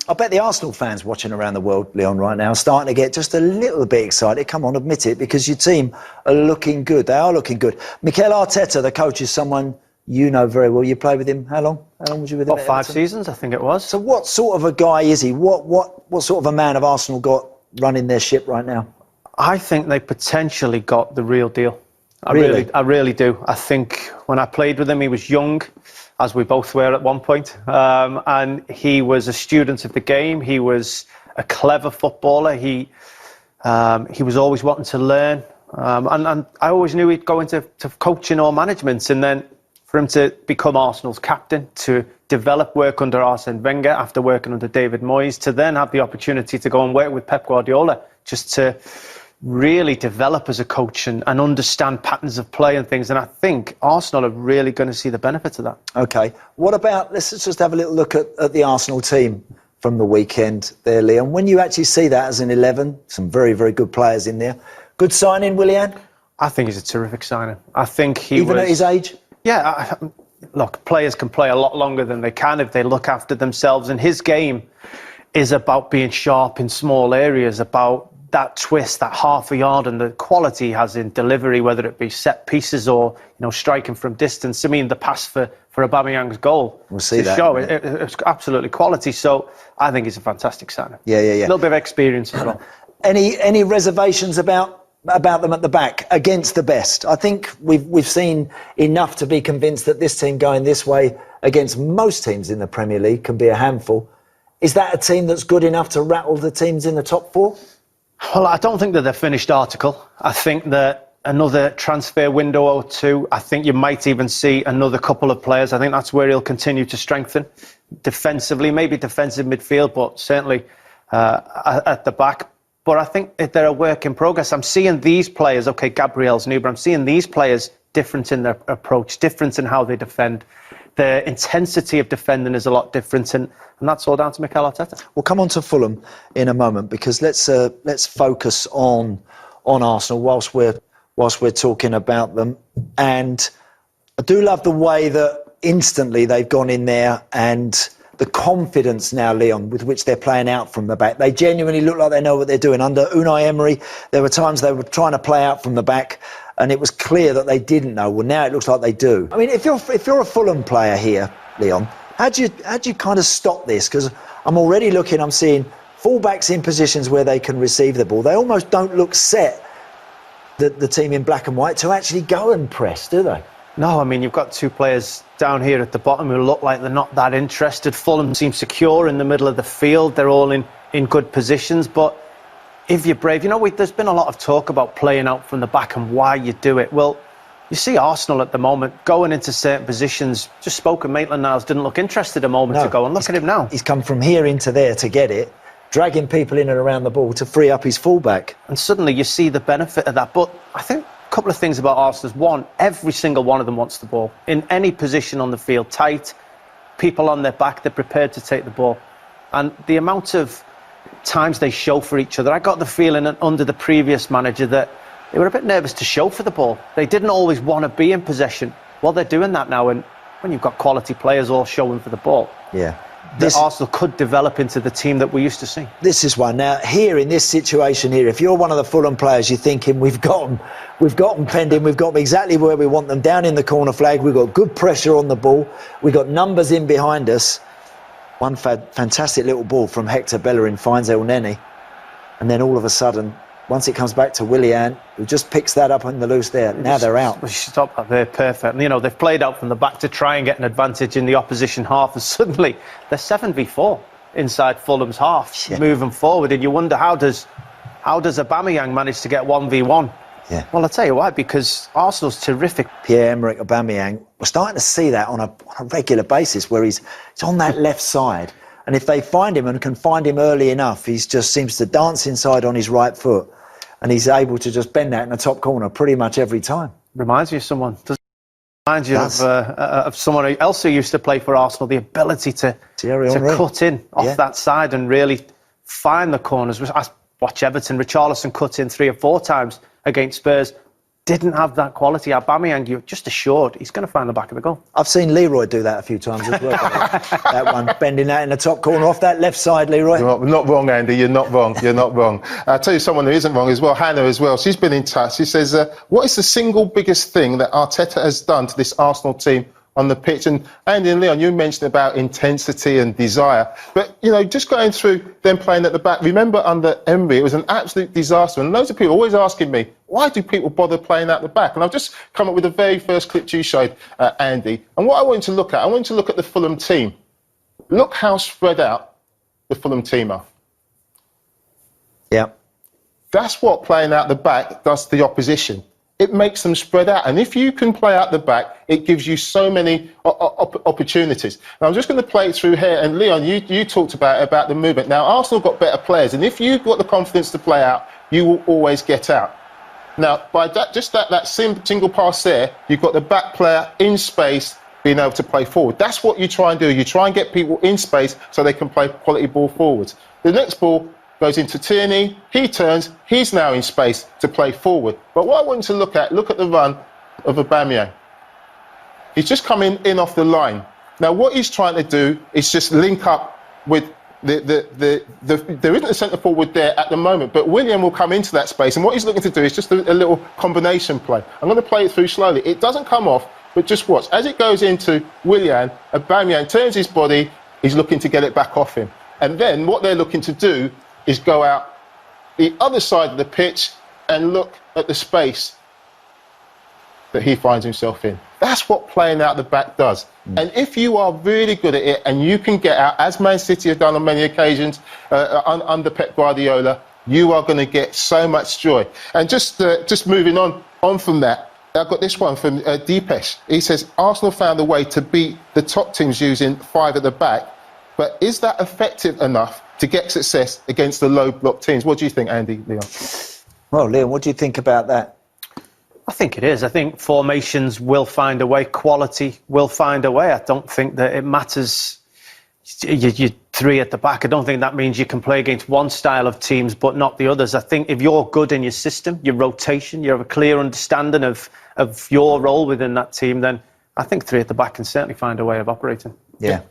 I bet the Arsenal fans watching around the world, Leon, right now, are starting to get just a little bit excited. Come on, admit it, because your team are looking good. They are looking good. Mikel Arteta, the coach, is someone you know very well. You played with him how long? How long was you with him? About 5 seasons, I think it was. So what sort of a guy is he? What sort of a man have Arsenal got running their ship right now? I think they potentially got the real deal. I really do. I think when I played with him, he was young, as we both were at one point, and he was a student of the game. He was a clever footballer. He was always wanting to learn, and I always knew he'd go into coaching or management, and then for him to become Arsenal's captain, to develop work under Arsene Wenger after working under David Moyes, to then have the opportunity to go and work with Pep Guardiola, just to really develop as a coach and understand patterns of play and things. And I think Arsenal are really going to see the benefits of that. OK. What about, let's just have a little look at the Arsenal team from the weekend there, Leon. When you actually see that as an 11, some very, very good players in there. Good signing, Willian? I think he's a terrific signing. I think he Even at his age? Yeah, look, players can play a lot longer than they can if they look after themselves. And his game is about being sharp in small areas, about that twist, that half a yard, and the quality he has in delivery, whether it be set pieces or striking from distance. I mean, the pass for Aubameyang's goal. We'll see that. It's absolutely quality. So I think he's a fantastic signing. Yeah. A little bit of experience as well. Any reservations about them at the back against the best? I think we've seen enough to be convinced that this team going this way against most teams in the Premier League can be a handful. Is that a team that's good enough to rattle the teams in the top 4? Well, I don't think they're the finished article. I think that another transfer window or two, I think you might even see another couple of players. I think that's where he'll continue to strengthen defensively, maybe defensive midfield, but certainly at the back. But I think they're a work in progress. I'm seeing these players, OK, Gabriel's new, but I'm seeing these players different in their approach, different in how they defend. The intensity of defending is a lot different, and that's all down to Mikel Arteta. We'll come on to Fulham in a moment, because let's focus on Arsenal whilst we're talking about them. And I do love the way that instantly they've gone in there, and the confidence now, Leon, with which they're playing out from the back. They genuinely look like they know what they're doing. Under Unai Emery, there were times they were trying to play out from the back, and it was clear that they didn't know. Well, now it looks like they do. I mean, if you're a Fulham player here, Leon, how do you kind of stop this? Because I'm seeing fullbacks in positions where they can receive the ball. They almost don't look set, the team in black and white, to actually go and press, do they? No, I mean, you've got 2 players down here at the bottom who look like they're not that interested. Fulham seem secure in the middle of the field. They're all in good positions. But if you're brave, there's been a lot of talk about playing out from the back and why you do it. Well, you see Arsenal at the moment going into certain positions. Just spoken, Maitland-Niles didn't look interested a moment ago, and look at him now. He's come from here into there to get it, dragging people in and around the ball to free up his fullback. And suddenly you see the benefit of that. But I think a couple of things about Arsenal. One, every single one of them wants the ball. In any position on the field, tight, people on their back, they're prepared to take the ball. And the amount of times they show for each other, I got the feeling that under the previous manager that they were a bit nervous to show for the ball. They didn't always want to be in possession. Well, they're doing that now, and when you've got quality players all showing for the ball, Arsenal could develop into the team that we used to see. This is one. Now, here in this situation here, if you're one of the Fulham players, you're thinking, we've got them penned in, we've got them exactly where we want them, down in the corner flag, we've got good pressure on the ball, we've got numbers in behind us. One fantastic little ball from Hector Bellerin finds El Neni, and then all of a sudden, once it comes back to Willian, who just picks that up on the loose there. Now they're out. Stop that there, perfect. They've played out from the back to try and get an advantage in the opposition half, and suddenly they're 7v4 inside Fulham's half, moving forward. And you wonder, how does Aubameyang manage to get 1v1? Yeah. Well, I'll tell you why, because Arsenal's terrific. Pierre-Emerick Aubameyang, we're starting to see that on a regular basis, where he's on that left side. And if they find him and can find him early enough, he just seems to dance inside on his right foot, and he's able to just bend that in the top corner pretty much every time. Reminds you of someone. Reminds you of someone else who used to play for Arsenal, the ability to cut in off that side and really find the corners. I watch Everton, Richarlison cut in 3 or 4 times against Spurs. didn't have that quality. Aubameyang, you're just assured he's going to find the back of the goal. I've seen Leroy do that a few times as well. That one, bending that in the top corner off that left side, Leroy. You're not wrong, Andy. You're not wrong. You're not wrong. I'll tell you someone who isn't wrong as well, Hannah as well. She's been in touch. She says, what is the single biggest thing that Arteta has done to this Arsenal team on the pitch? And Andy and Leon, you mentioned about intensity and desire, but just going through them playing at the back, remember under Emery it was an absolute disaster, and loads of people always asking me, why do people bother playing at the back? And I've just come up with the very first clip you showed, Andy, and what I wanted to look at, the Fulham team. Look how spread out the Fulham team are. Yeah, that's what playing out the back does to the opposition. It makes them spread out. And if you can play out the back, it gives you so many opportunities. Now, I'm just going to play it through here. And Leon, you talked about the movement. Now, Arsenal got better players. And if you've got the confidence to play out, you will always get out. Now, by that single pass there, you've got the back player in space being able to play forward. That's what you try and do. You try and get people in space so they can play quality ball forwards. The next ball goes into Tierney, he turns, he's now in space to play forward. But what I want you to look at the run of Aubameyang. He's just coming in off the line. Now what he's trying to do is just link up with there isn't a centre forward there at the moment, but Willian will come into that space, and what he's looking to do is just a little combination play. I'm going to play it through slowly. It doesn't come off, but just watch. As it goes into Willian, Aubameyang turns his body, he's looking to get it back off him. And then what they're looking to do is go out the other side of the pitch and look at the space that he finds himself in. That's what playing out the back does. And if you are really good at it and you can get out, as Man City have done on many occasions under Pep Guardiola, you are going to get so much joy. And just moving on from that, I've got this one from Deepesh. He says, Arsenal found a way to beat the top teams using 5 at the back, but is that effective enough to get success against the low block teams? What do you think, Andy, Leon? Well, Leon, what do you think about that? I think it is. I think formations will find a way. Quality will find a way. I don't think that it matters. You 3 at the back. I don't think that means you can play against one style of teams but not the others. I think if you're good in your system, your rotation, you have a clear understanding of your role within that team, then I think 3 at the back can certainly find a way of operating. Yeah.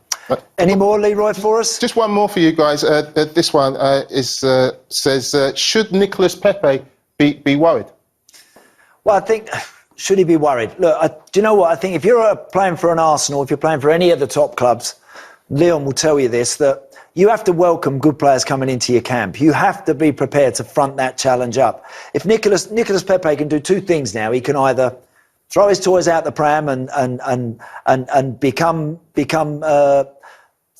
Any more, Leroy, for us? Just one more for you guys. This one says, should Nicolas Pepe be worried? Well, I think, should he be worried? Look, do you know what? I think if you're playing for an Arsenal, if you're playing for any of the top clubs, Leon will tell you this, that you have to welcome good players coming into your camp. You have to be prepared to front that challenge up. If Nicolas Pepe can do 2 things now, he can either throw his toys out the pram and become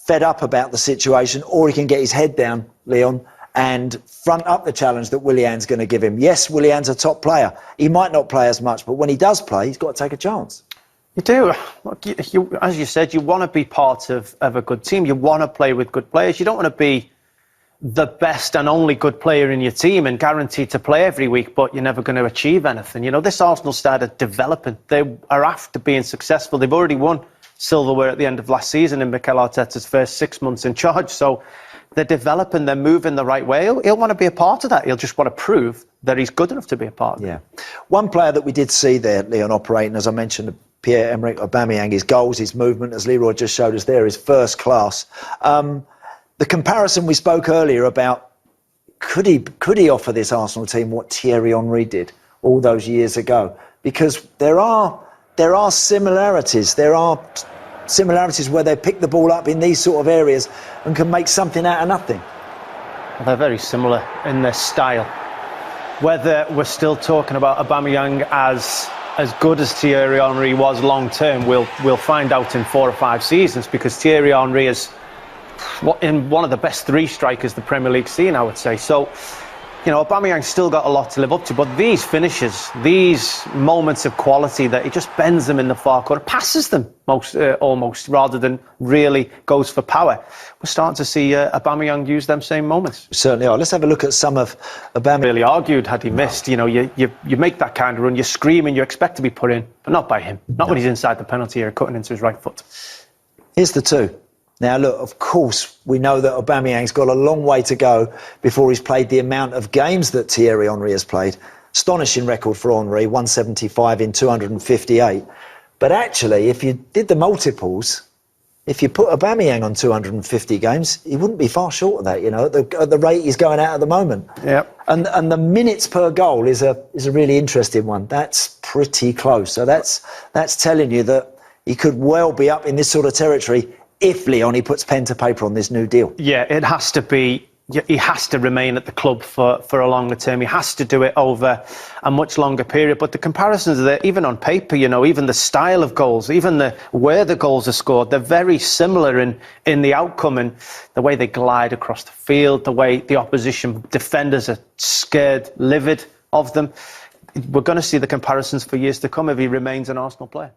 fed up about the situation, or he can get his head down, Leon, and front up the challenge that Willian's going to give him. Yes, Willian's a top player. He might not play as much, but when he does play, he's got to take a chance. You do. Look, as you said, you want to be part of a good team. You want to play with good players. You don't want to be the best and only good player in your team and guaranteed to play every week, but you're never going to achieve anything. This Arsenal started developing. They are after being successful. They've already won silverware at the end of last season in Mikel Arteta's first 6 months in charge. So they're developing, they're moving the right way. He'll want to be a part of that. He'll just want to prove that he's good enough to be a part of it. Yeah. One player that we did see there, Leon, operating, as I mentioned, Pierre-Emerick Aubameyang, his goals, his movement, as Leroy just showed us there, is first class. The comparison we spoke earlier about, could he offer this Arsenal team what Thierry Henry did all those years ago? Because there are similarities. There are similarities where they pick the ball up in these sort of areas and can make something out of nothing. They're very similar in their style. Whether we're still talking about Aubameyang as good as Thierry Henry was long term, we'll find out in 4 or 5 seasons, because Thierry Henry is in one of the best 3 strikers the Premier League's seen, I would say. So, Aubameyang's still got a lot to live up to, but these finishes, these moments of quality that he just bends them in the far corner, passes them almost, rather than really goes for power. We're starting to see Aubameyang use them same moments. Certainly are. Let's have a look at some of Aubameyang. Really argued had he missed. You make that kind of run, you're screaming, you expect to be put in, but not by him. Not when he's inside the penalty area, cutting into his right foot. Here's the 2. Now, look, of course, we know that Aubameyang's got a long way to go before he's played the amount of games that Thierry Henry has played. astonishing record for Henry, 175 in 258. But actually, if you did the multiples, if you put Aubameyang on 250 games, he wouldn't be far short of that, at the rate he's going out at the moment. Yep. And the minutes per goal is a really interesting one. That's pretty close. So that's telling you that he could well be up in this sort of territory if Leone puts pen to paper on this new deal. Yeah, it has to be. He has to remain at the club for a longer term. He has to do it over a much longer period. But the comparisons are there, even on paper, even the style of goals, even where the goals are scored, they're very similar in the outcome, and the way they glide across the field, the way the opposition defenders are scared, livid of them. We're going to see the comparisons for years to come if he remains an Arsenal player.